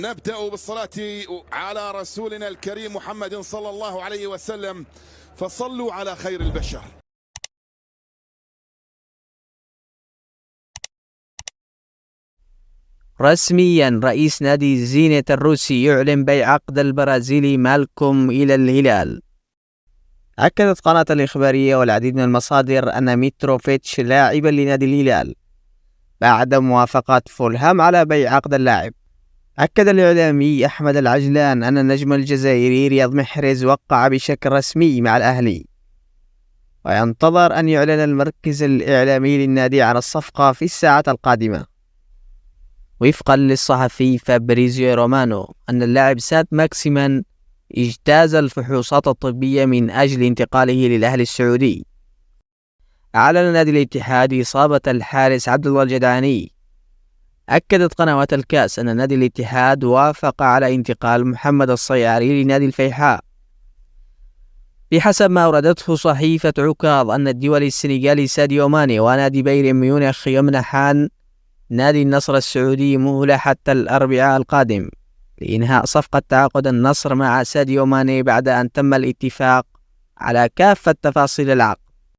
نبدأ بالصلاة على رسولنا الكريم محمد صلى الله عليه وسلم، فصلوا على خير البشر. رسميا رئيس نادي زينة الروسي يعلن بيع عقد البرازيلي مالكوم إلى الهلال. أكدت قناة الإخبارية والعديد من المصادر أن ميتروفيتش لاعبا لنادي الهلال بعد موافقة فولهام على بيع عقد اللاعب. أكد الإعلامي أحمد العجلان أن النجم الجزائري رياض محرز وقع بشكل رسمي مع الأهلي، وينتظر أن يعلن المركز الإعلامي للنادي عن الصفقة في الساعة القادمة. وفقا للصحفي فابريزيو رومانو أن اللاعب سات ماكسيمان اجتاز الفحوصات الطبية من أجل انتقاله للأهلي السعودي. أعلن نادي الاتحاد إصابة الحارس عبد الله الجدعاني. أكدت قنوات الكاس أن نادي الاتحاد وافق على انتقال محمد الصياري لنادي الفيحاء. بحسب ما أوردته صحيفة عكاظ أن الدولي السنغالي ساديو ماني ونادي بايرن ميونخ يمنحان نادي النصر السعودي مهلة حتى الأربعاء القادم لإنهاء صفقة تعاقد النصر مع ساديو ماني بعد أن تم الاتفاق على كافة تفاصيل العقد.